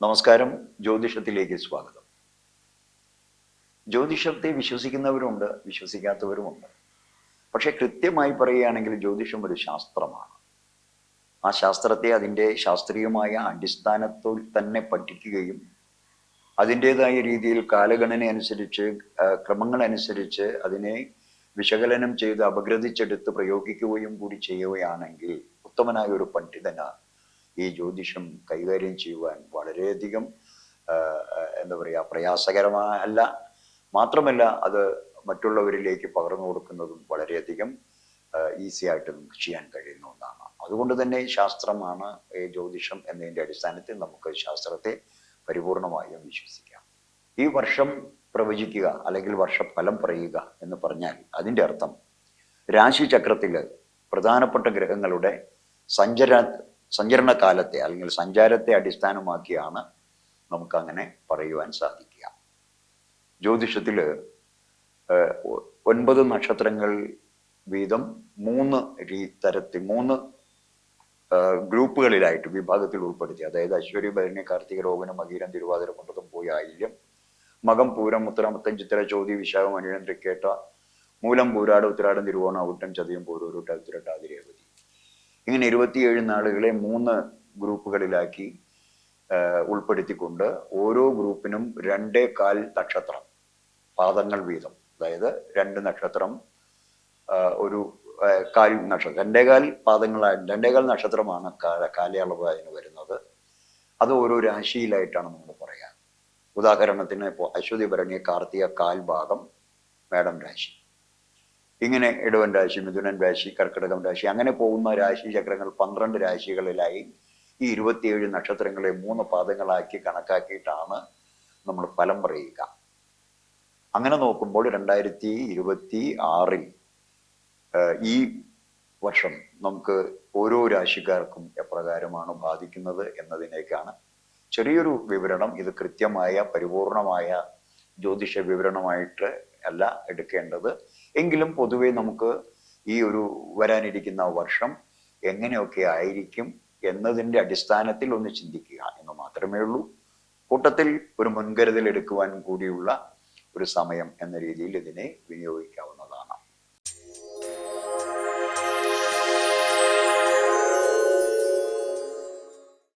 നമസ്കാരം. ജ്യോതിഷത്തിലേക്ക് സ്വാഗതം. ജ്യോതിഷത്തെ വിശ്വസിക്കുന്നവരുണ്ട്, വിശ്വസിക്കാത്തവരുമുണ്ട്. പക്ഷെ കൃത്യമായി പറയുകയാണെങ്കിൽ ജ്യോതിഷം ഒരു ശാസ്ത്രമാണ്. ആ ശാസ്ത്രത്തെ അതിൻ്റെ ശാസ്ത്രീയമായ അടിസ്ഥാനത്തിൽ തന്നെ പഠിക്കുകയും അതിൻ്റെതായ രീതിയിൽ കാലഗണന അനുസരിച്ച് ക്രമങ്ങളനുസരിച്ച് അതിനെ വിശകലനം ചെയ്ത് അപഗ്രഥിച്ചെടുത്ത് പ്രയോഗിക്കുകയും കൂടി ചെയ്യുകയാണെങ്കിൽ ഉത്തമനായ ഒരു പണ്ഡിതന് ഈ ജ്യോതിഷം കൈകാര്യം ചെയ്യുവാൻ വളരെയധികം എന്താ പറയുക പ്രയാസകരമല്ല. മാത്രമല്ല അത് മറ്റുള്ളവരിലേക്ക് പകർന്നു കൊടുക്കുന്നതും വളരെയധികം ഈസി ആയിട്ട് നമുക്ക് ചെയ്യാൻ കഴിയുന്ന ഒന്നാണ്. അതുകൊണ്ട് തന്നെ ശാസ്ത്രമാണ് ജ്യോതിഷം എന്നതിൻ്റെ അടിസ്ഥാനത്തിൽ നമുക്ക് ശാസ്ത്രത്തെ പരിപൂർണമായും വിശ്വസിക്കാം. ഈ വർഷം പ്രവചിക്കുക അല്ലെങ്കിൽ വർഷഫലം പറയുക എന്ന് പറഞ്ഞാൽ അതിൻ്റെ അർത്ഥം രാശിചക്രത്തിൽ പ്രധാനപ്പെട്ട ഗ്രഹങ്ങളുടെ സഞ്ചരണ കാലത്തെ അല്ലെങ്കിൽ സഞ്ചാരത്തെ അടിസ്ഥാനമാക്കിയാണ് നമുക്കങ്ങനെ പറയുവാൻ സാധിക്കുക. ജ്യോതിഷത്തിൽ 9 നക്ഷത്രങ്ങൾ വീതം 3 ഗ്രൂപ്പുകളിലായിട്ട് വിഭാഗത്തിൽ ഉൾപ്പെടുത്തി. അതായത് അശ്വരി, ഭരണി, കാർത്തിക, രോഹിണി, മകീരം, തിരുവാതിര, പുണർതം, പൂയ, ആയില്യം, മകം, പൂരം, ഉത്തരം, അത്തം, ചിത്തിര, ചോതി, വിശാഖം, അനിഴം, തൃക്കേട്ട, മൂലം, പൂരാടം, ഉത്തരാടം, തിരുവോണം, ഔട്ടം, ചതയം, പോരൂരുട്ട, ഉത്തിരട്ടാതി, രേവതി. ഇങ്ങനെ 27 നാളുകളെ 3 ഗ്രൂപ്പുകളിലാക്കി ഉൾപ്പെടുത്തിക്കൊണ്ട് ഓരോ ഗ്രൂപ്പിനും 2.25 നക്ഷത്രം പാദങ്ങൾ വീതം, അതായത് 2 നക്ഷത്രം ഒരു കാൽ നക്ഷത്രം 2.25 പാദങ്ങളായി 2.25 നക്ഷത്രമാണ് കാലയളവ് അതിന് വരുന്നത്. അത് ഓരോ രാശിയിലായിട്ടാണ് നമ്മൾ പറയാം. ഉദാഹരണത്തിന് ഇപ്പോൾ അശ്വതി, ഭരണി, കാർത്തിക കാൽഭാഗം മേടം രാശി, ഇങ്ങനെ ഇടവൻ രാശി, മിഥുനൻ രാശി, കർക്കിടകം രാശി, അങ്ങനെ പോകുന്ന രാശി ചക്രങ്ങൾ 12 രാശികളിലായി ഈ 27 നക്ഷത്രങ്ങളെ 3 പാദങ്ങളാക്കി കണക്കാക്കിയിട്ടാണ് നമ്മൾ ഫലം പറയുക. അങ്ങനെ നോക്കുമ്പോൾ 2026 ഈ വർഷം നമുക്ക് ഓരോ രാശിക്കാർക്കും എപ്രകാരമാണ് ബാധിക്കുന്നത് എന്നതിനേക്കാണ് ചെറിയൊരു വിവരണം. ഇത് കൃത്യമായ പരിപൂർണമായ ജ്യോതിഷ വിവരണമായിട്ട് അല്ല എടുക്കേണ്ടത്. എങ്കിലും പൊതുവെ നമുക്ക് ഈ ഒരു വരാനിരിക്കുന്ന വർഷം എങ്ങനെയൊക്കെ ആയിരിക്കും എന്നതിൻ്റെ അടിസ്ഥാനത്തിൽ ഒന്ന് ചിന്തിക്കുക എന്ന് മാത്രമേ ഉള്ളൂ. കൂട്ടത്തിൽ ഒരു മുൻകരുതൽ എടുക്കുവാൻ കൂടിയുള്ള ഒരു സമയം എന്ന രീതിയിൽ ഇതിനെ വിനിയോഗിക്കാവുന്നതാണ്.